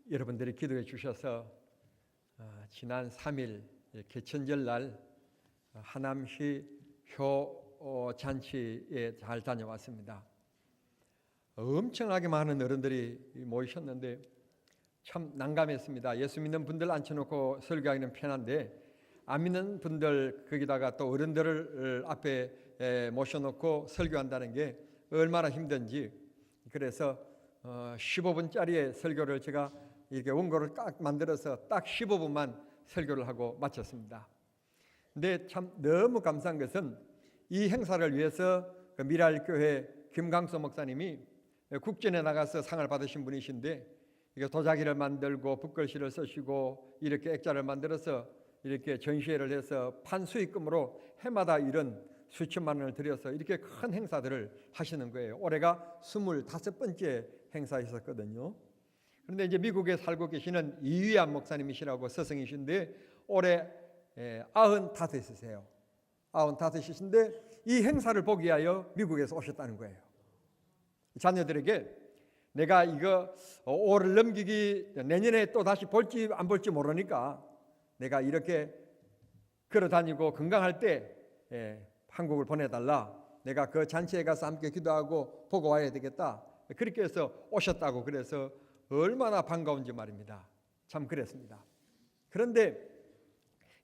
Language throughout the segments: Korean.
여러분들이 기도해 주셔서 지난 3일 개천절 날 하남시 효 잔치에 잘 다녀왔습니다. 엄청나게 많은 어른들이 모이셨는데 참 난감했습니다. 예수 믿는 분들 앉혀놓고 설교하기는 편한데 안 믿는 분들 거기다가 또 어른들을 앞에 모셔놓고 설교한다는 게 얼마나 힘든지, 그래서 15분짜리의 설교를 제가 이렇게 원고를 딱 만들어서 딱 15분만 설교를 하고 마쳤습니다. 근데 참 너무 감사한 것은 이 행사를 위해서 미랄교회 김강수 목사님이 국전에 나가서 상을 받으신 분이신데, 이게 도자기를 만들고 붓글씨를 쓰시고 이렇게 액자를 만들어서 이렇게 전시회를 해서 판 수익금으로 해마다 이런 수천만 원을 들여서 이렇게 큰 행사들을 하시는 거예요. 올해가 25번째 행사였었거든요. 그런데 이제 미국에 살고 계시는 이휘한 목사님이시라고 스승이신데 올해 95이세요. 95이신데 이 행사를 보기 위하여 미국에서 오셨다는 거예요. 자녀들에게 내가 이거 올을 넘기기 내년에 또 다시 볼지 안 볼지 모르니까 내가 이렇게 걸어 다니고 건강할 때 한국을 보내달라. 내가 그 잔치에 가서 함께 기도하고 보고 와야 되겠다. 그렇게 해서 오셨다고. 그래서 얼마나 반가운지 말입니다. 참 그랬습니다. 그런데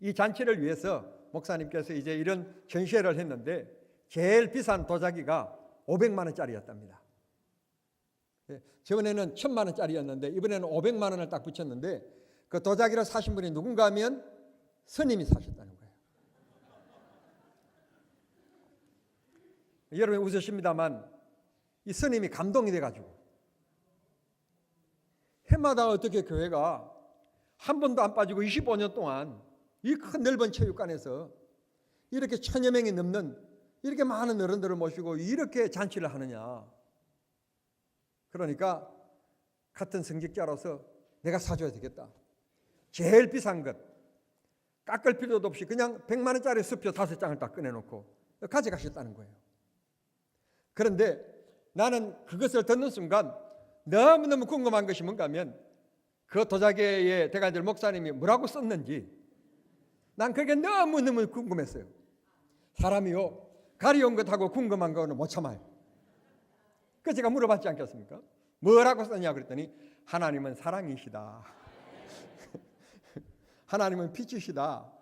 이 잔치를 위해서 목사님께서 이제 이런 전시회를 했는데 제일 비싼 도자기가 500만 원짜리였답니다. 저번에는 1000만 원짜리였는데 이번에는 500만 원을 딱 붙였는데 그 도자기를 사신 분이 누군가 하면 스님이 사셨다는 거예요. 여러분 웃으십니다만 이 스님이 감동이 돼가지고 해마다 어떻게 교회가 한 번도 안 빠지고 25년 동안 이 큰 넓은 체육관에서 이렇게 1000여 명이 넘는 이렇게 많은 어른들을 모시고 이렇게 잔치를 하느냐. 그러니까 같은 성직자로서 내가 사줘야 되겠다. 제일 비싼 것 깎을 필요도 없이 그냥 100만 원짜리 수표 5장을 딱 꺼내놓고 가져가셨다는 거예요. 그런데 나는 그것을 듣는 순간 너무너무 궁금한 것이 뭔가 하면 그 도자기의 대가들 목사님이 뭐라고 썼는지 난 그게 너무너무 궁금했어요. 사람이요 가려운 것하고 궁금한 거는 못 참아요. 그래서 제가 물어봤지 않겠습니까? 뭐라고 썼냐 그랬더니 하나님은 사랑이시다. 하나님은 빛이시다.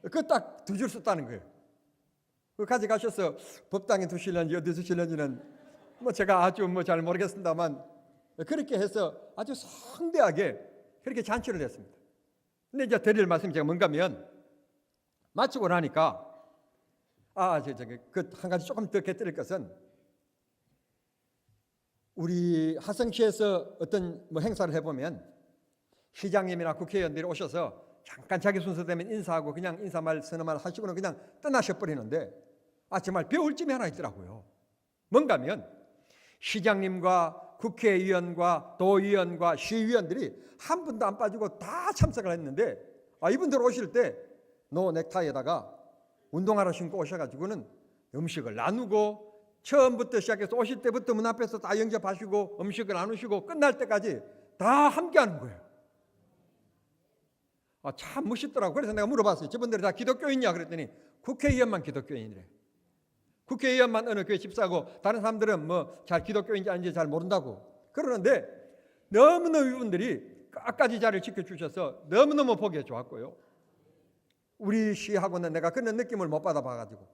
그거 딱 두 줄 썼다는 거예요. 그거 가져가셔서 법당에 두실런지 어디 두실런지는 뭐 제가 아주 잘 모르겠습니다만 그렇게 해서 아주 성대하게 그렇게 잔치를 했습니다. 근데 이제 드릴 말씀이 제가 뭔가 하면 마치고 나니까 그 한 가지 조금 더 곁들일 것은 우리 하성시에서 어떤 행사를 해보면 시장님이나 국회의원들이 오셔서 잠깐 자기 순서 되면 인사하고 그냥 인사말 서너 말 하시고는 그냥 떠나셔버리는데 정말 배울 점이 하나 있더라고요. 뭔가 하면 시장님과 국회의원과 도의원과 시의원들이 한 분도 안 빠지고 다 참석을 했는데 이분들 오실 때 노 넥타이에다가 운동화를 신고 오셔가지고는 음식을 나누고 처음부터 시작해서 오실 때부터 문 앞에서 다 영접하시고 음식을 나누시고 끝날 때까지 다 함께하는 거예요. 참 멋있더라고. 그래서 내가 물어봤어요. 저분들이 다 기독교인이냐 그랬더니 국회의원만 기독교인이래. 국회의원만 어느 교회 집사고 다른 사람들은 잘 기독교인지 아닌지 잘 모른다고 그러는데 너무너무 이분들이 끝까지 자리를 지켜주셔서 너무너무 보기에 좋았고요. 우리 시하고는 내가 그런 느낌을 못 받아봐가지고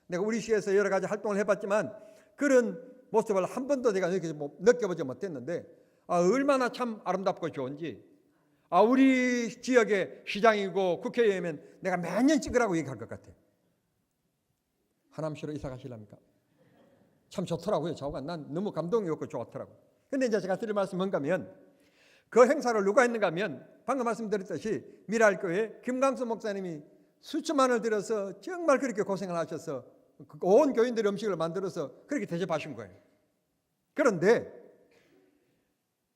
내가 우리 시에서 여러 가지 활동을 해봤지만 그런 모습을 한 번도 내가 느껴보지 못했는데 얼마나 참 아름답고 좋은지 우리 지역의 시장이고 국회의원이면 내가 매년 찍으라고 얘기할 것 같아요. 하남시로 이사 가시랍니까? 참 좋더라고요. 좌우가 난 너무 감동이 없고 좋더라고요. 근데 이제 제가 드릴 말씀 뭔가 하면 그 행사를 누가 했는가 하면 방금 말씀드렸듯이 미랄교회 김강수 목사님이 수천만 원을 들여서 정말 그렇게 고생을 하셔서 온 교인들의 음식을 만들어서 그렇게 대접하신 거예요. 그런데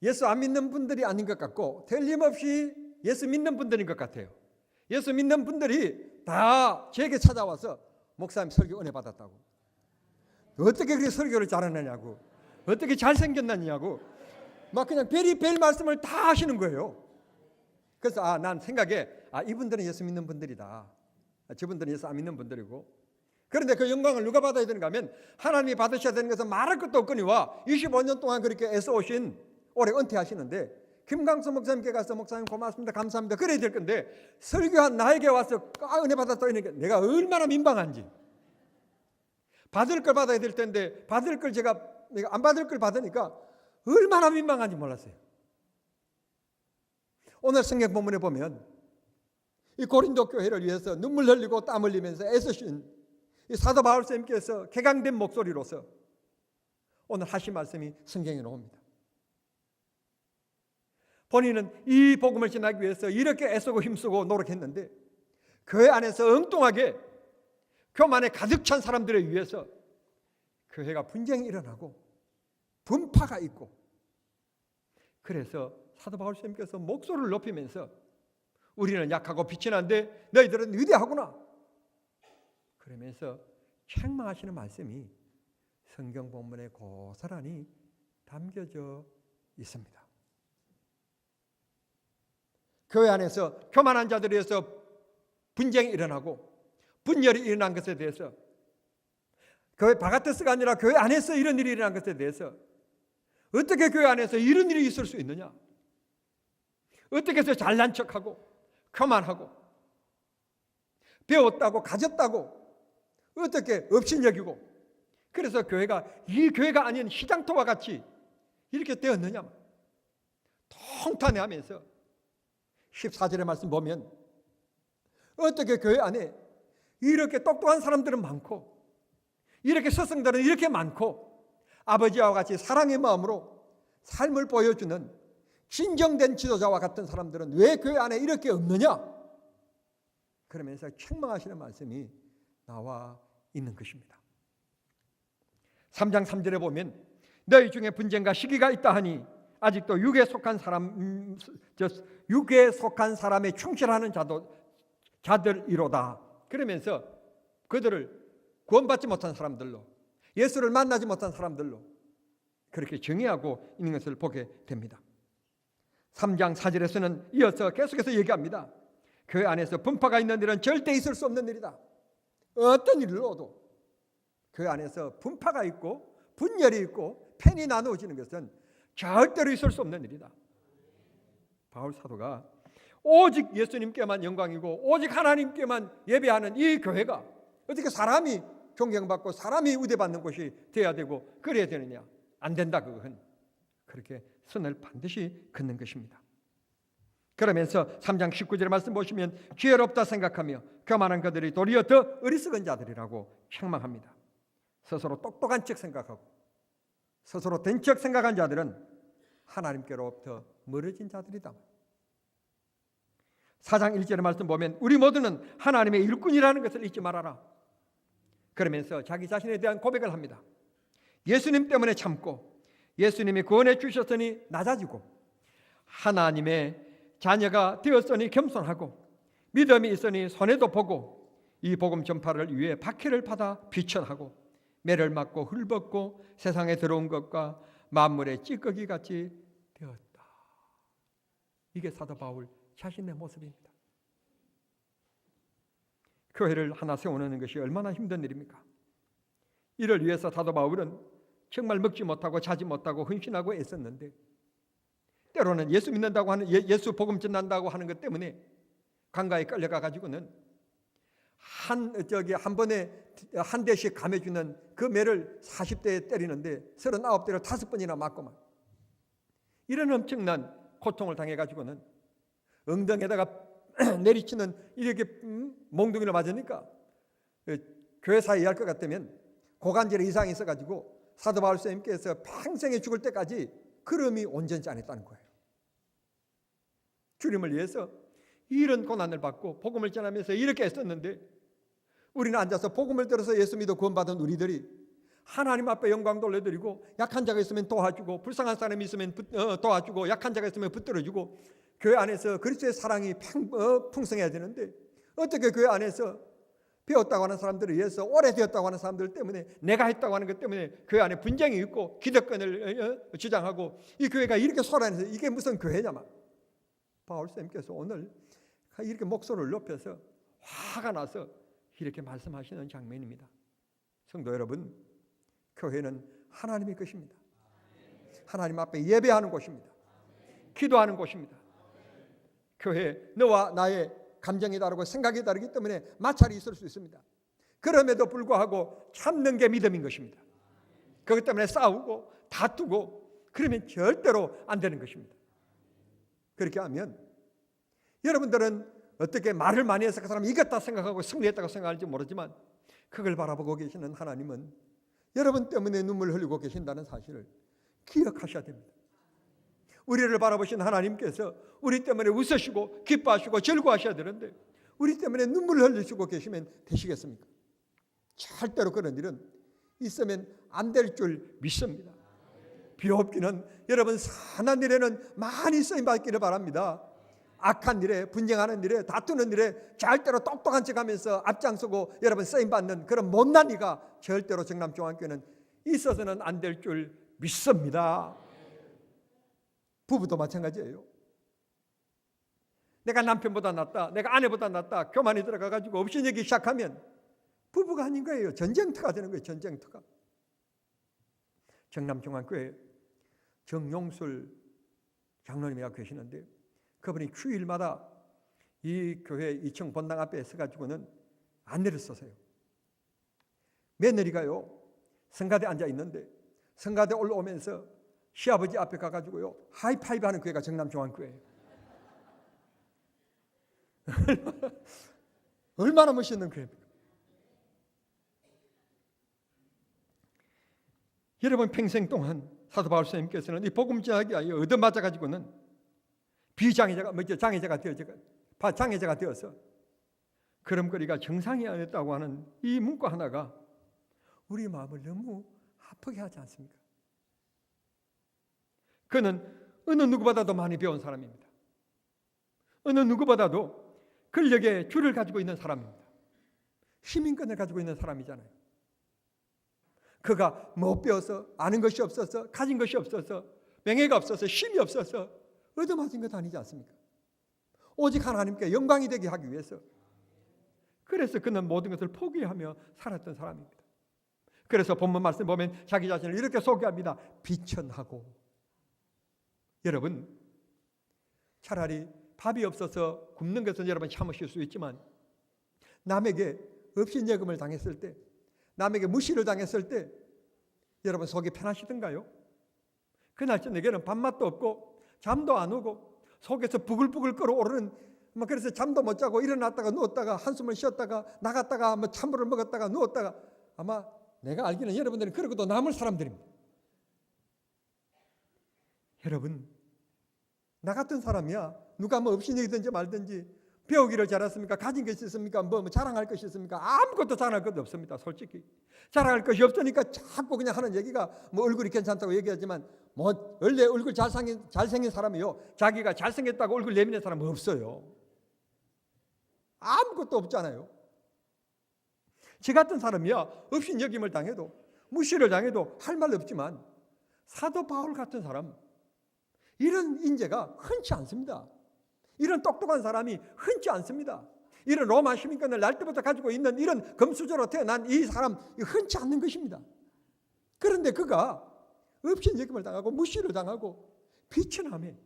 예수 안 믿는 분들이 아닌 것 같고 틀림없이 예수 믿는 분들인 것 같아요. 예수 믿는 분들이 다 제게 찾아와서 목사님 설교 은혜 받았다고. 어떻게 그렇게 설교를 잘하느냐고, 어떻게 잘생겼느냐고 막 그냥 별의별 말씀을 다 하시는 거예요. 그래서 난 생각에 이분들은 예수 믿는 분들이다. 저분들은 예수 안 믿는 분들이고. 그런데 그 영광을 누가 받아야 되는가 하면 하나님이 받으셔야 되는 것은 말할 것도 없거니와 25년 동안 그렇게 애써오신 올해 은퇴하시는데 김강수 목사님께 가서 목사님 고맙습니다 감사합니다 그래야 될 건데 설교한 나에게 와서 은혜 받았다 이러니까 내가 얼마나 민망한지. 받을 걸 받아야 될 텐데 받을 걸 내가 안 받을 걸 받으니까 얼마나 민망한지 몰랐어요. 오늘 성경 본문에 보면 이 고린도 교회를 위해서 눈물 흘리고 땀 흘리면서 애쓰신 이 사도 바울 쌤께서 개강된 목소리로서 오늘 하신 말씀이 성경에 나옵니다. 본인은 이 복음을 전하기 위해서 이렇게 애쓰고 힘쓰고 노력했는데 교회 안에서 엉뚱하게 교만에 가득 찬 사람들에 의해서 교회가 분쟁이 일어나고 분파가 있고 그래서 사도 바울 쌤께서 목소리를 높이면서 우리는 약하고 빛이 난데 너희들은 위대하구나 그러면서 책망하시는 말씀이 성경 본문에 고스란히 담겨져 있습니다. 교회 안에서 교만한 자들에 의해서 분쟁이 일어나고 분열이 일어난 것에 대해서 교회 바깥에서가 아니라 교회 안에서 이런 일이 일어난 것에 대해서 어떻게 교회 안에서 이런 일이 있을 수 있느냐? 어떻게 해서 잘난 척하고 교만하고 배웠다고 가졌다고 어떻게 업신여기고 그래서 교회가 이 교회가 아닌 시장터와 같이 이렇게 되었느냐? 통탄해하면서 14절의 말씀 보면 어떻게 교회 안에 이렇게 똑똑한 사람들은 많고 이렇게 스승들은 이렇게 많고 아버지와 같이 사랑의 마음으로 삶을 보여주는 진정된 지도자와 같은 사람들은 왜 교회 안에 이렇게 없느냐? 그러면서 책망하시는 말씀이 나와 있는 것입니다. 3장 3절에 보면 너희 중에 분쟁과 시기가 있다 하니 아직도 육에 속한 사람에 충실하는 자들이로다. 그러면서 그들을 구원받지 못한 사람들로 예수를 만나지 못한 사람들로 그렇게 정의하고 있는 것을 보게 됩니다. 3장 4절에서는 이어서 계속해서 얘기합니다. 교회 안에서 분파가 있는 일은 절대 있을 수 없는 일이다. 어떤 일로도 교회 안에서 분파가 있고 분열이 있고 편이 나누어지는 것은 절대로 있을 수 없는 일이다. 바울 사도가 오직 예수님께만 영광이고 오직 하나님께만 예배하는 이 교회가 어떻게 사람이 존경받고 사람이 우대받는 곳이 되어야 되고 그래야 되느냐? 안 된다. 그건 그렇게 선을 반드시 긋는 것입니다. 그러면서 3장 19절의 말씀 보시면 지혜롭다 생각하며 교만한 그들이 도리어 더 어리석은 자들이라고 책망합니다. 스스로 똑똑한 척 생각하고 스스로 된 척 생각한 자들은 하나님께로부터 멀어진 자들이다. 4장 1절의 말씀 보면 우리 모두는 하나님의 일꾼이라는 것을 잊지 말아라. 그러면서 자기 자신에 대한 고백을 합니다. 예수님 때문에 참고 예수님이 구원해 주셨으니 낮아지고 하나님의 자녀가 되었으니 겸손하고 믿음이 있으니 손해도 보고 이 복음 전파를 위해 박해를 받아 비천하고 매를 맞고 흙벗고 세상에 들어온 것과 만물의 찌꺼기 같이 되었다. 이게 사도 바울 자신의 모습입니다. 교회를 하나 세우는 것이 얼마나 힘든 일입니까? 이를 위해서 사도 바울은 정말 먹지 못하고 자지 못하고 헌신하고 애썼는데 때로는 예수 믿는다고 하는 예수 복음 전한다고 하는 것 때문에 강가에 끌려가 가지고는 한 번에 한 대씩 감해주는 그 매를 40대에 때리는데 39대를 5번이나 맞고만 이런 엄청난 고통을 당해 가지고는 엉덩이에다가 내리치는 이렇게 몽둥이를 맞으니까 교회사에 일할 것 같다면 고관절에 이상이 있어가지고 사도 바울 선생님께서 평생에 죽을 때까지 걸음이 온전치 않았다는 거예요. 주님을 위해서 이런 고난을 받고 복음을 전하면서 이렇게 했었는데 우리는 앉아서 복음을 들어서 예수 믿어 구원받은 우리들이 하나님 앞에 영광 돌려드리고 약한 자가 있으면 도와주고 불쌍한 사람이 있으면 도와주고 약한 자가 있으면 붙들어주고 교회 안에서 그리스도의 사랑이 풍성해야 되는데 어떻게 교회 안에서 배웠다고 하는 사람들에 의해서, 오래되었다고 하는 사람들 때문에, 내가 했다고 하는 것 때문에 교회 안에 분쟁이 있고 기득권을 주장하고, 이 교회가 이렇게 소란해서 이게 무슨 교회냐만. 바울쌤께서 오늘 이렇게 목소리를 높여서 화가 나서 이렇게 말씀하시는 장면입니다. 성도 여러분, 교회는 하나님의 것입니다. 하나님 앞에 예배하는 곳입니다. 기도하는 곳입니다. 교회, 너와 나의 감정이 다르고 생각이 다르기 때문에 마찰이 있을 수 있습니다. 그럼에도 불구하고 참는 게 믿음인 것입니다. 그것 때문에 싸우고 다투고 그러면 절대로 안 되는 것입니다. 그렇게 하면 여러분들은 어떻게 말을 많이 해서 그 사람이 이겼다 생각하고 승리했다고 생각할지 모르지만, 그걸 바라보고 계시는 하나님은 여러분 때문에 눈물을 흘리고 계신다는 사실을 기억하셔야 됩니다. 우리를 바라보신 하나님께서 우리 때문에 웃으시고 기뻐하시고 즐거워하셔야 되는데, 우리 때문에 눈물을 흘리시고 계시면 되시겠습니까? 절대로 그런 일은 있으면 안 될 줄 믿습니다. 비옵기는 여러분 선한 일에는 많이 쓰임받기를 바랍니다. 악한 일에, 분쟁하는 일에, 다투는 일에 절대로 똑똑한 척하면서 앞장서고 여러분 쓰임받는 그런 못난 이가 절대로 정남중앙교회는 있어서는 안 될 줄 믿습니다. 부부도 마찬가지예요. 내가 남편보다 낫다, 내가 아내보다 낫다, 교만에 들어가가지고 업신여기 시작하면 부부가 아닌 거예요. 전쟁터가 되는 거예요. 전쟁터가. 정남중앙교회 정용술 장로님이가 계시는데, 그분이 휴일마다 이 교회 2층 본당 앞에 서가지고는 안내를 써서요. 며느리가요, 성가대 앉아 있는데 성가대 올라오면서 시아버지 앞에 가가지고요 하이파이브 하는 교회가 정남중앙교회예요. 얼마나 멋있는 교회입니까? 여러분, 평생 동안 사도 바울 선생님께서는 이 복음 전하기 위하여 얻어맞아가지고는 장애자가 되어서 걸음걸이가 정상이 아니었다고 하는 이 문구 하나가 우리 마음을 너무 아프게 하지 않습니까? 그는 어느 누구보다도 많이 배운 사람입니다. 어느 누구보다도 권력의 줄을 가지고 있는 사람입니다. 시민권을 가지고 있는 사람이잖아요. 그가 못 배워서, 아는 것이 없어서, 가진 것이 없어서, 명예가 없어서, 힘이 없어서 얻어맞은 것 아니지 않습니까? 오직 하나님께 영광이 되게 하기 위해서. 그래서 그는 모든 것을 포기하며 살았던 사람입니다. 그래서 본문 말씀 보면 자기 자신을 이렇게 소개합니다. 비천하고. 여러분, 차라리 밥이 없어서 굶는 것은 여러분 참으실 수 있지만, 남에게 업신여금을 당했을 때, 남에게 무시를 당했을 때 여러분 속이 편하시던가요? 그날 저녁에는 밥맛도 없고 잠도 안 오고 속에서 부글부글 끓어오르는, 그래서 잠도 못 자고 일어났다가 누웠다가 한숨을 쉬었다가 나갔다가 찬물을 먹었다가 누웠다가, 아마 내가 알기는 여러분들은 그러고도 남을 사람들입니다. 여러분, 나 같은 사람이야 누가 업신여기든지 말든지 배우기를 잘했습니까? 가진 것이 있습니까? 뭐 자랑할 것이 있습니까? 아무것도 자랑할 것도 없습니다. 솔직히 자랑할 것이 없으니까 자꾸 그냥 하는 얘기가 얼굴이 괜찮다고 얘기하지만 원래 얼굴 잘생긴 사람이요, 자기가 잘생겼다고 얼굴 내미는 사람은 없어요. 아무것도 없잖아요. 저 같은 사람이야 업신여김을 당해도 무시를 당해도 할 말 없지만, 사도 바울 같은 사람, 이런 인재가 흔치 않습니다. 이런 똑똑한 사람이 흔치 않습니다. 이런 로마 시민권을 날 때부터 가지고 있는 이런 금수저로 태어난 이 사람, 흔치 않는 것입니다. 그런데 그가 업신여김을 당하고 무시를 당하고 비천함에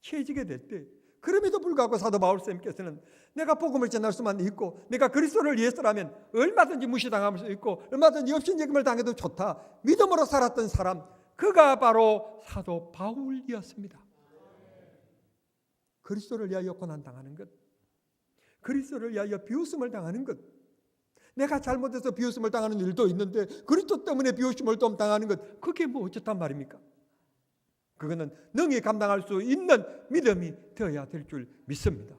처해지게 될 때, 그럼에도 불구하고 사도 바울쌤께서는 내가 복음을 전할 수만 있고 내가 그리스도를 위해서라면 얼마든지 무시당할 수 있고 얼마든지 업신여김을 당해도 좋다, 믿음으로 살았던 사람, 그가 바로 사도 바울이었습니다. 그리스도를 위하여 고난당하는 것, 그리스도를 위하여 비웃음을 당하는 것, 내가 잘못해서 비웃음을 당하는 일도 있는데 그리스도 때문에 비웃음을 좀 당하는 것, 그게 뭐 어쩌단 말입니까? 그거는 능히 감당할 수 있는 믿음이 되어야 될 줄 믿습니다.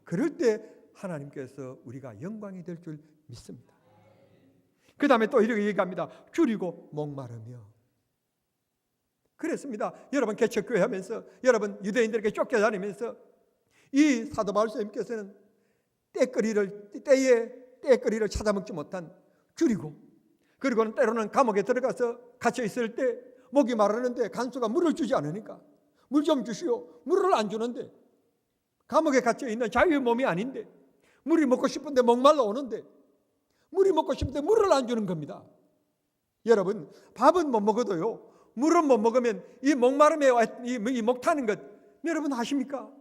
그럴 때 하나님께서 우리가 영광이 될 줄 믿습니다. 그 다음에 또 이렇게 얘기합니다. 줄이고 목마르며. 그랬습니다. 여러분 개척교회 하면서, 여러분 유대인들에게 쫓겨다니면서 이 사도 바울 선생님께서는 때에 때거리를 찾아먹지 못한 줄이고, 그리고는 때로는 감옥에 들어가서 갇혀 있을 때 목이 마르는데 간수가 물을 주지 않으니까 물 좀 주시오. 물을 안 주는데, 감옥에 갇혀 있는 자유의 몸이 아닌데 물이 먹고 싶은데 목말라 오는데 물이 먹고 싶은데 물을 안 주는 겁니다. 여러분, 밥은 못 먹어도요, 물은 못 먹으면 이 목마름에 이 목 타는 것 여러분 아십니까?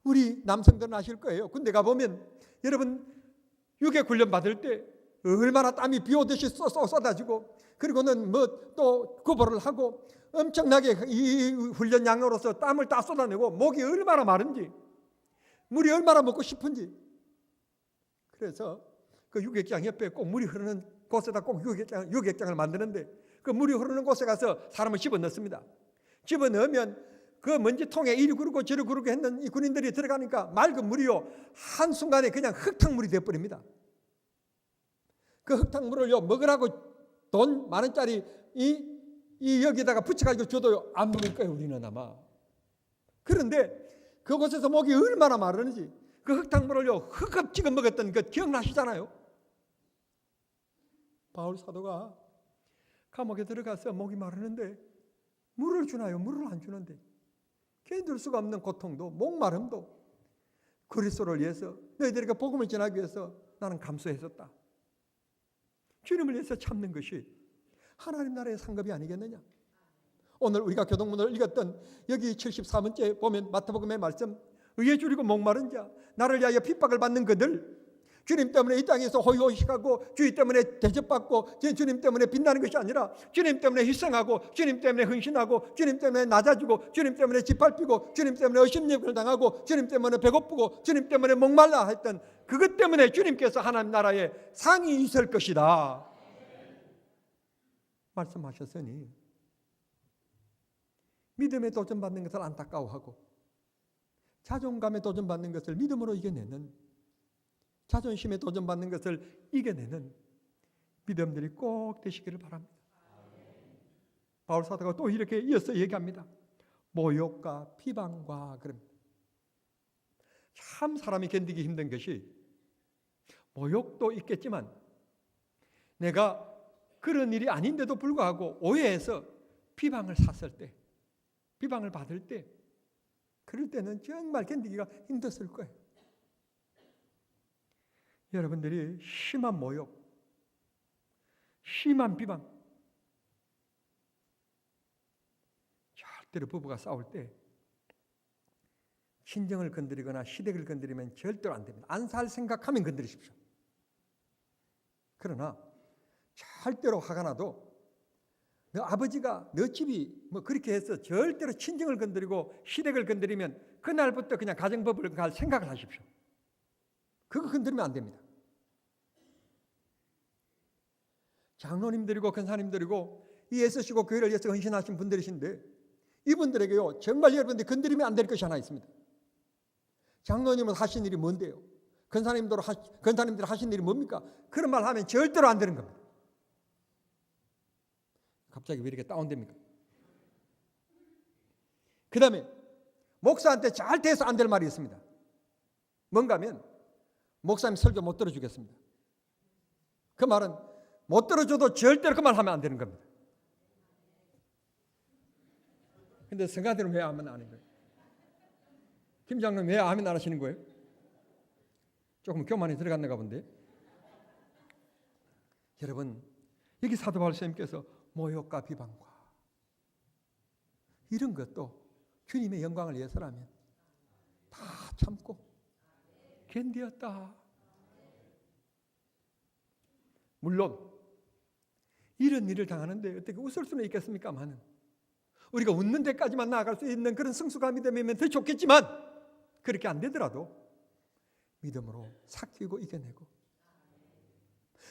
우리 남성들은 아실 거예요. 군대 가보면 여러분 육에 훈련 받을 때 얼마나 땀이 비 오듯이 쏟아지고, 그리고는 뭐 또 구보를 하고 엄청나게 이 훈련 양으로서 땀을 다 쏟아내고 목이 얼마나 마른지, 물이 얼마나 먹고 싶은지. 그래서 그 유격장 옆에 꼭 물이 흐르는 곳에다 꼭 유격장을 만드는데 그 물이 흐르는 곳에 가서 사람을 집어넣습니다. 집어넣으면 그 먼지통에 이리 구르고 저리 구르고 했는 이 군인들이 들어가니까 맑은 물이요, 한순간에 그냥 흙탕물이 되어버립니다. 그 흙탕물을요, 먹으라고 돈 만원짜리 이 여기다가 붙여가지고 줘도요, 안 먹을 거예요, 우리는 아마. 그런데 그곳에서 목이 얼마나 마르는지 그 흙탕물을요, 흙업지가 먹었던 그 기억나시잖아요. 바울 사도가 감옥에 들어가서 목이 마르는데 물을 주나요? 물을 안 주는데 견딜 수가 없는 고통도, 목마름도 그리스도를 위해서, 너희들에게 복음을 전하기 위해서 나는 감수했었다. 주님을 위해서 참는 것이 하나님 나라의 상급이 아니겠느냐. 오늘 우리가 교동문을 읽었던 여기 74번째 보면 마태복음의 말씀, 의에 줄이고 목마른 자, 나를 위하여 핍박을 받는 그들, 주님 때문에 이 땅에서 호의호식하고 주님 때문에 대접받고 주님 때문에 빛나는 것이 아니라 주님 때문에 희생하고 주님 때문에 헌신하고 주님 때문에 낮아지고 주님 때문에 짓밟히고 주님 때문에 의심력을 당하고 주님 때문에 배고프고 주님 때문에 목말라 했던 그것 때문에 주님께서 하나님 나라에 상이 있을 것이다 말씀하셨으니, 믿음에 도전받는 것을 안타까워하고 자존감에 도전받는 것을 믿음으로 이겨내는, 자존심에 도전받는 것을 이겨내는 믿음들이 꼭 되시기를 바랍니다. 바울 사도가 또 이렇게 이어서 얘기합니다. 모욕과 비방과 그럽니다. 참 사람이 견디기 힘든 것이, 모욕도 있겠지만 내가 그런 일이 아닌데도 불구하고 오해해서 비방을 샀을 때, 비방을 받을 때, 그럴 때는 정말 견디기가 힘들었을 거예요. 여러분들이 심한 모욕, 심한 비방, 절대로 부부가 싸울 때 친정을 건드리거나 시댁을 건드리면 절대로 안 됩니다. 안 살 생각하면 건드리십시오. 그러나 절대로 화가 나도 너 아버지가 너 집이 뭐 그렇게 해서 절대로 친정을 건드리고 시댁을 건드리면 그날부터 그냥 가정법을 갈 생각을 하십시오. 그거 건드리면 안 됩니다. 장로님들이고 권사님들이고 이 애쓰시고 교회를 위해서 헌신하신 분들이신데 이분들에게요, 정말 여러분들이 건드리면 안 될 것이 하나 있습니다. 장로님은 하신 일이 뭔데요? 권사님들 하신 일이 뭡니까? 그런 말 하면 절대로 안 되는 겁니다. 갑자기 왜 이렇게 다운됩니까? 그 다음에 목사한테 잘 돼서 안 될 말이 있습니다. 뭔가 하면 목사님 설교 못 들어주겠습니다. 그 말은 못 들어줘도 절대로 그 말 하면 안 되는 겁니다. 근데 성가대는 왜 아멘 안 하는 거예요? 김 장로님 왜 아멘 안 하시는 거예요? 조금 교만이 들어갔는가 본데. 여러분, 여기 사도 바울 선생님께서 모욕과 비방과 이런 것도 주님의 영광을 위해서라면 다 참고 견디었다. 물론 이런 일을 당하는데 어떻게 웃을 수는 있겠습니까마는 우리가 웃는 데까지만 나아갈 수 있는 그런 성숙함이 되면 더 좋겠지만, 그렇게 안 되더라도 믿음으로 삭히고 이겨내고,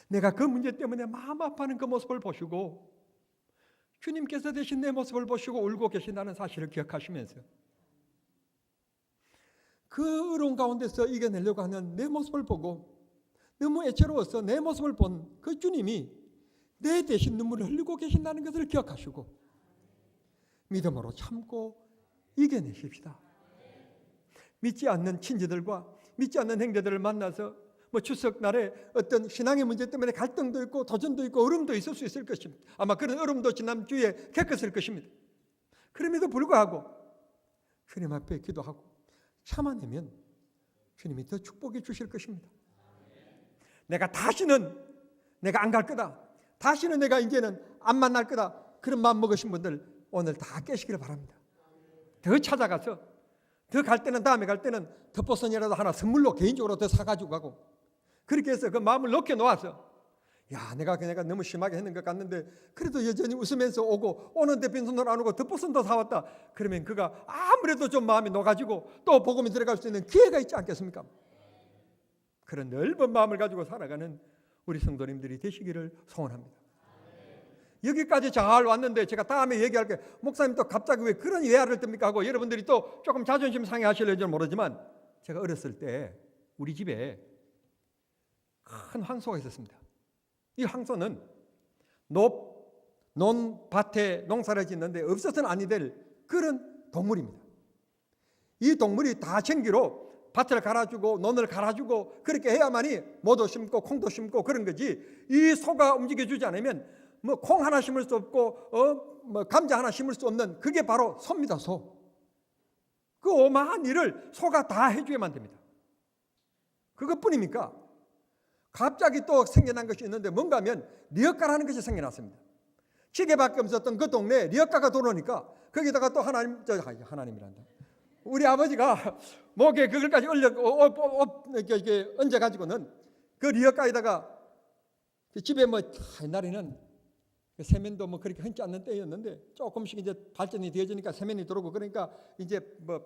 내가 그 문제 때문에 마음 아파하는 그 모습을 보시고 주님께서 대신 내 모습을 보시고 울고 계신다는 사실을 기억하시면서 그 어려운 가운데서 이겨내려고 하는 내 모습을 보고 너무 애처로워서 내 모습을 본 그 주님이 내 대신 눈물을 흘리고 계신다는 것을 기억하시고 믿음으로 참고 이겨내십시다. 믿지 않는 친지들과 믿지 않는 형제들을 만나서 뭐 추석 날에 어떤 신앙의 문제 때문에 갈등도 있고 도전도 있고 어려움도 있을 수 있을 것입니다. 아마 그런 어려움도 지난 주에 겪었을 것입니다. 그럼에도 불구하고 주님 앞에 기도하고 참아내면 주님이 더 축복해 주실 것입니다. 내가 다시는 내가 안 갈 거다. 다시는 내가 이제는 안 만날 거다. 그런 마음 먹으신 분들 오늘 다 깨시기를 바랍니다. 더 찾아가서 더 갈 때는 다음에 갈 때는 덮버선이라도 하나 선물로 개인적으로 더 사가지고 가고 그렇게 해서 그 마음을 놓게 놓아서 야 내가 너무 심하게 했는 것 같는데 그래도 여전히 웃으면서 오고 오는데 빈손으로 안 오고 덮버선도 사왔다. 그러면 그가 아무래도 좀 마음이 녹아지고 또 복음이 들어갈 수 있는 기회가 있지 않겠습니까? 그런 넓은 마음을 가지고 살아가는 우리 성도님들이 되시기를 소원합니다. 여기까지 잘 왔는데 제가 다음에 얘기할게요. 목사님 또 갑자기 왜 그런 예화를 듭니까 하고 여러분들이 또 조금 자존심 상해하실는지 모르지만 제가 어렸을 때 우리 집에 큰 황소가 있었습니다. 이 황소는 논밭에 농사를 짓는데 없어서는 아니 될 그런 동물입니다. 이 동물이 다 챙기로 밭을 갈아주고 논을 갈아주고 그렇게 해야만이 모도 심고 콩도 심고 그런 거지 이 소가 움직여주지 않으면 뭐 콩 하나 심을 수 없고 뭐 감자 하나 심을 수 없는 그게 바로 소입니다. 소. 그 오만한 일을 소가 다 해줘야만 됩니다. 그것뿐입니까? 갑자기 또 생겨난 것이 있는데 뭔가 하면 리어카라는 것이 생겨났습니다. 시계밖에 없었던 그 동네에 리어카가 들어오니까 거기다가 또 하나님이란다. 우리 아버지가 목에 그걸까지 이렇게 얹어가지고는 그 리어카에다가 집에 뭐 옛날에는 세면도 뭐 그렇게 흔치 않는 때였는데 조금씩 이제 발전이 되어지니까 세면이 들어오고 그러니까 이제 뭐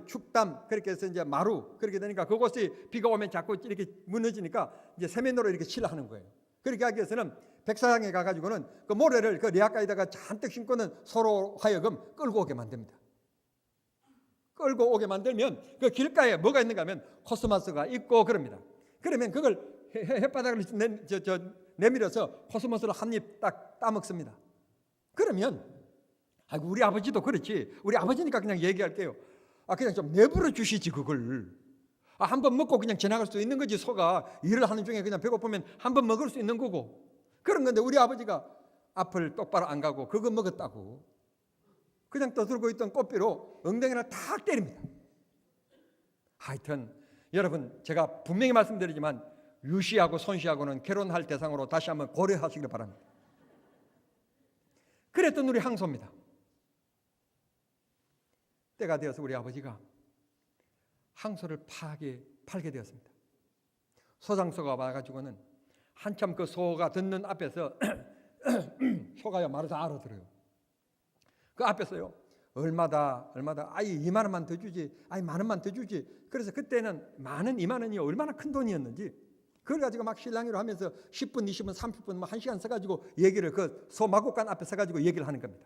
축담 그렇게 해서 이제 마루 그렇게 되니까 그곳이 비가 오면 자꾸 이렇게 무너지니까 이제 세면으로 이렇게 칠하는 거예요. 그렇게 하기 위해서는 백사장에 가가지고는 그 모래를 그 리아카에다가 잔뜩 심고는 서로 하여금 끌고 오게 만듭니다. 끌고 오게 만들면 그 길가에 뭐가 있는가 하면 코스모스가 있고 그럽니다. 그러면 그걸 햇바닥을 내밀어서 코스모스를 한 입 딱 따먹습니다. 그러면 우리 아버지도 그렇지 우리 아버지니까 그냥 얘기할게요. 그냥 좀 내버려 주시지 그걸. 한번 먹고 그냥 지나갈 수 있는 거지. 소가 일을 하는 중에 그냥 배고프면 한번 먹을 수 있는 거고 그런 건데 우리 아버지가 앞을 똑바로 안 가고 그거 먹었다고 그냥 떠들고 있던 꽃비로 엉덩이를 탁 때립니다. 하여튼 여러분 제가 분명히 말씀드리지만 유씨하고 손씨하고는 결혼할 대상으로 다시 한번 고려하시길 바랍니다. 그랬던 우리 항소입니다. 때가 되어서 우리 아버지가 항소를 팔게 되었습니다. 소장소가 와가지고는 한참 그 소가 듣는 앞에서 소가요 말을 다 알아들어요. 그 앞에서요 얼마다 2만 원만 더 주지 10,000원만 더 주지. 그래서 그때는 10,000원, 20,000원이 얼마나 큰 돈이었는지 그걸 가지고 막 실랑이로 하면서 10분, 20분, 30분, 뭐 1시간 써가지고 얘기를 그 소 마구간 앞에 서가지고 얘기를 하는 겁니다.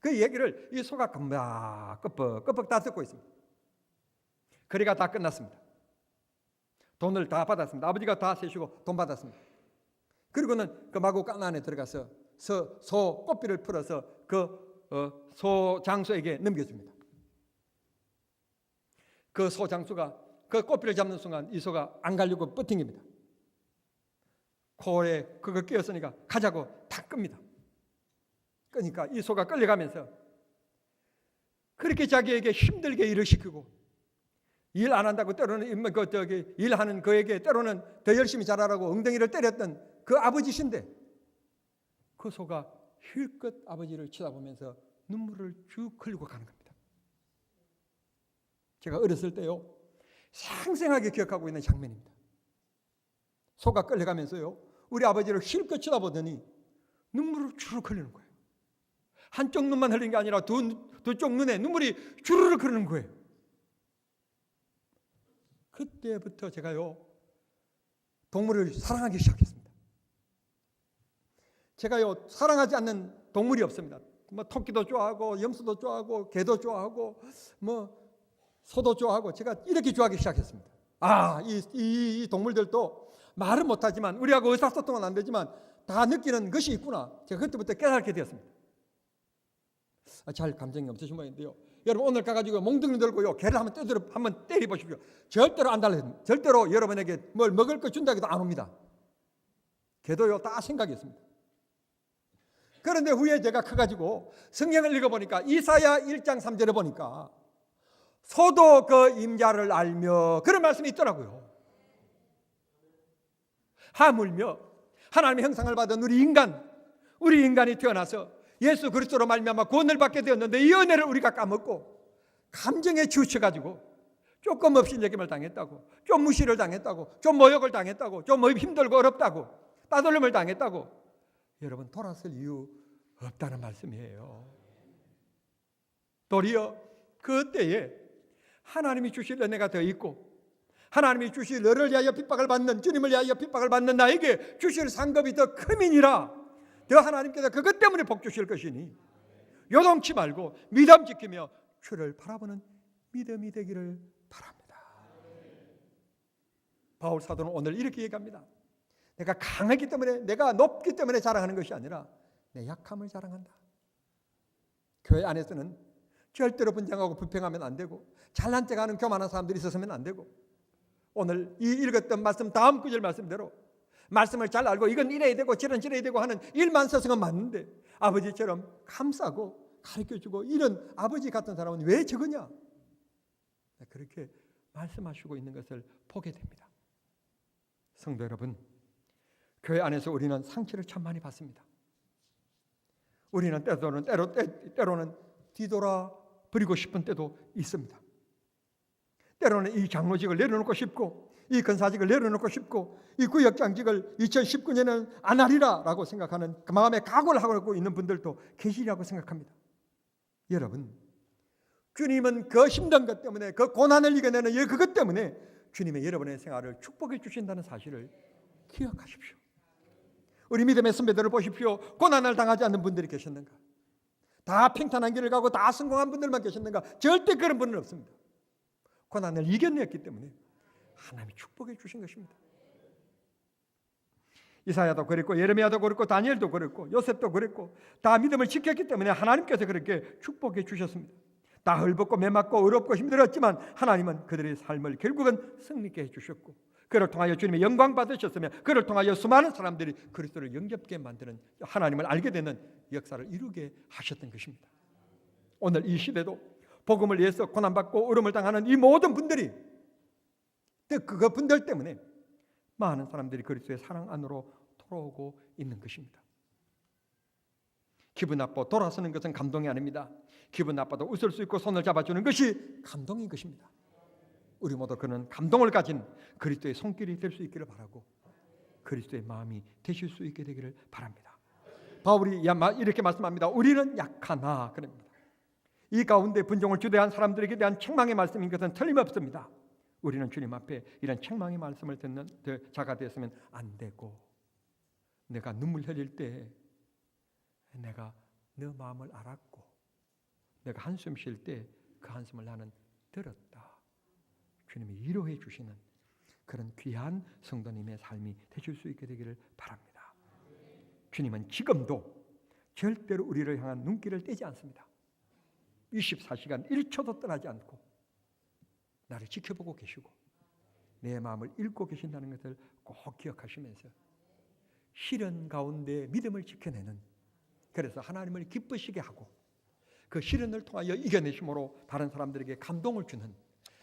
그 얘기를 이 소가 끄뻑끄뻑 다 듣고 있습니다. 거래가 다 끝났습니다. 돈을 다 받았습니다. 아버지가 다 세시고 돈 받았습니다. 그리고는 그 마구간 안에 들어가서 소 꽃비를 풀어서 소 장수에게 넘겨줍니다. 그 소 장수가 그 꽃비를 잡는 순간 이 소가 안 가려고 버팅깁니다. 코에 그거 끼었으니까 가자고 탁 끕니다. 그러니까 이 소가 끌려가면서 그렇게 자기에게 힘들게 일을 시키고 일 안 한다고 때로는 일하는 그에게 때로는 더 열심히 잘하라고 엉덩이를 때렸던 그 아버지신데 그 소가 힐끗 아버지를 쳐다보면서 눈물을 쭉 흘리고 가는 겁니다. 제가 어렸을 때요 생생하게 기억하고 있는 장면입니다. 소가 끌려가면서요 우리 아버지를 힐끗 쳐다보더니 눈물을 주르륵 흘리는 거예요. 한쪽 눈만 흘린 게 아니라 두쪽 눈에 눈물이 주르륵 흐르는 거예요. 그때부터 제가요 동물을 사랑하기 시작했습니다. 제가요 사랑하지 않는 동물이 없습니다. 뭐 토끼도 좋아하고 염소도 좋아하고 개도 좋아하고 뭐 소도 좋아하고 제가 이렇게 좋아하기 시작했습니다. 이 동물들도 말은 못하지만 우리하고 의사소통은 안 되지만 다 느끼는 것이 있구나. 제가 그때부터 깨닫게 되었습니다. 잘 감정이 없으신 모양인데요. 여러분 오늘 가가지고 몽둥이 들고요 개를 한번 때려 보십시오. 절대로 안 달라요. 절대로 여러분에게 뭘 먹을 거 준다 해도 안 옵니다. 개도요 다 생각이 있습니다. 그런데 후에 제가 커가지고 성경을 읽어보니까 이사야 1장 3절에 보니까 소도 그 임자를 알며 그런 말씀이 있더라고요. 하물며 하나님의 형상을 받은 우리 인간이 태어나서 예수 그리스도로 말미암아 구원을 받게 되었는데 이 은혜를 우리가 까먹고 감정에 치우쳐가지고 조금 없이 여김을 당했다고, 좀 무시를 당했다고, 좀 모욕을 당했다고, 좀 힘들고 어렵다고, 따돌림을 당했다고 여러분 돌아설 이유 없다는 말씀이에요. 도리어 그때에 하나님이 주실 은혜가 더 있고 하나님이 주실 너를 위하여 핍박을 받는, 주님을 위하여 핍박을 받는 나에게 주실 상급이 더 크민이라 더 하나님께서 그것 때문에 복 주실 것이니 요동치 말고 믿음 지키며 주를 바라보는 믿음이 되기를 바랍니다. 바울 사도는 오늘 이렇게 얘기합니다. 내가 강하기 때문에, 내가 높기 때문에 자랑하는 것이 아니라 내 약함을 자랑한다. 교회 안에서는 절대로 분쟁하고 불평하면 안 되고 잘난 척하는 교만한 사람들이 있어서는 안 되고 오늘 이 읽었던 말씀 다음 구절 말씀대로 말씀을 잘 알고 이건 이래야 되고 저런 저래야 되고 하는 일만 서서는 맞는데 아버지처럼 감싸고 가르쳐주고 이런 아버지 같은 사람은 왜 적으냐? 그렇게 말씀하시고 있는 것을 보게 됩니다. 성도 여러분, 교회 안에서 우리는 상처를 참 많이 받습니다. 우리는 때로는 뒤돌아 버리고 싶은 때도 있습니다. 때로는 이 장로직을 내려놓고 싶고 이 권사직을 내려놓고 싶고 이 구역장직을 2019년에는 안 하리라 라고 생각하는 그 마음에 각오를 하고 있는 분들도 계시리라고 생각합니다. 여러분, 주님은 그 힘든 것 때문에 그 고난을 이겨내는 그것 때문에 주님의 여러분의 생활을 축복해 주신다는 사실을 기억하십시오. 우리 믿음의 선배들을 보십시오. 고난을 당하지 않는 분들이 계셨는가? 다 평탄한 길을 가고 다 성공한 분들만 계셨는가? 절대 그런 분은 없습니다. 고난을 이겨냈기 때문에 하나님이 축복해 주신 것입니다. 이사야도 그랬고 예레미야도 그랬고 다니엘도 그랬고 요셉도 그랬고 다 믿음을 지켰기 때문에 하나님께서 그렇게 축복해 주셨습니다. 다 헐벗고 매맞고 어렵고 힘들었지만 하나님은 그들의 삶을 결국은 승리케 해주셨고 그를 통하여 주님의 영광 받으셨으며 그를 통하여 수많은 사람들이 그리스도를 영접게 만드는 하나님을 알게 되는 역사를 이루게 하셨던 것입니다. 오늘 이 시대도 복음을 위해서 고난받고 어려움을 당하는 이 모든 분들이 그 분들 때문에 많은 사람들이 그리스도의 사랑 안으로 돌아오고 있는 것입니다. 기분 나빠 돌아서는 것은 감동이 아닙니다. 기분 나빠도 웃을 수 있고 손을 잡아주는 것이 감동인 것입니다. 우리 모두 그런 감동을 가진 그리스도의 손길이 될 수 있기를 바라고 그리스도의 마음이 되실 수 있게 되기를 바랍니다. 바울이 이렇게 말씀합니다. 우리는 약하나 그럽니다. 이 가운데 분종을 주대한 사람들에게 대한 책망의 말씀인 것은 틀림없습니다. 우리는 주님 앞에 이런 책망의 말씀을 듣는 자가 되었으면 안 되고 내가 눈물 흘릴 때 내가 네 마음을 알았고 내가 한숨 쉴 때 그 한숨을 나는 들었다. 주님이 위로해 주시는 그런 귀한 성도님의 삶이 되실 수 있게 되기를 바랍니다. 주님은 지금도 절대로 우리를 향한 눈길을 떼지 않습니다. 24시간 1초도 떠나지 않고 나를 지켜보고 계시고 내 마음을 읽고 계신다는 것을 꼭 기억하시면서 시련 가운데 믿음을 지켜내는 그래서 하나님을 기쁘시게 하고 그 시련을 통하여 이겨내심으로 다른 사람들에게 감동을 주는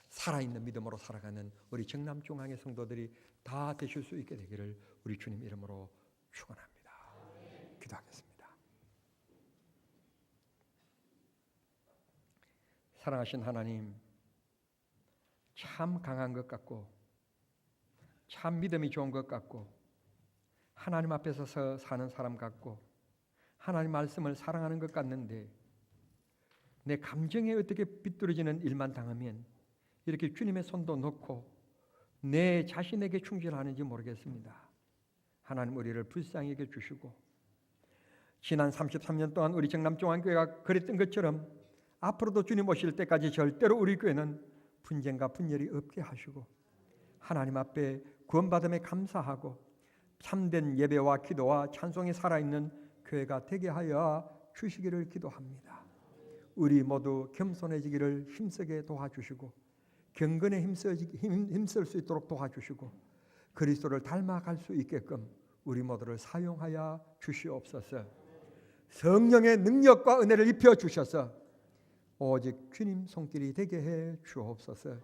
살아있는 믿음으로 살아가는 우리 정남중앙의 성도들이 다 되실 수 있게 되기를 우리 주님 이름으로 축원합니다. 기도하겠습니다. 사랑하신 하나님, 참 강한 것 같고 참 믿음이 좋은 것 같고 하나님 앞에서 사는 사람 같고 하나님 말씀을 사랑하는 것 같는데 내 감정에 어떻게 비뚤어지는 일만 당하면 이렇게 주님의 손도 놓고 내 자신에게 충실하는지 모르겠습니다. 하나님 우리를 불쌍히 여겨주시고 지난 33년 동안 우리 정남중앙교회가 그랬던 것처럼 앞으로도 주님 오실 때까지 절대로 우리 교회는 분쟁과 분열이 없게 하시고 하나님 앞에 구원받음에 감사하고 참된 예배와 기도와 찬송이 살아있는 교회가 되게 하여 주시기를 기도합니다. 우리 모두 겸손해지기를 힘쓰게 도와주시고 경건에 힘쓸 수 있도록 도와주시고 그리스도를 닮아갈 수 있게끔 우리 모두를 사용하여 주시옵소서. 성령의 능력과 은혜를 입혀 주셔서 오직 주님 손길이 되게 해 주옵소서.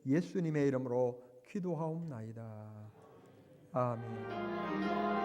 예수님의 이름으로 기도하옵나이다. 아멘.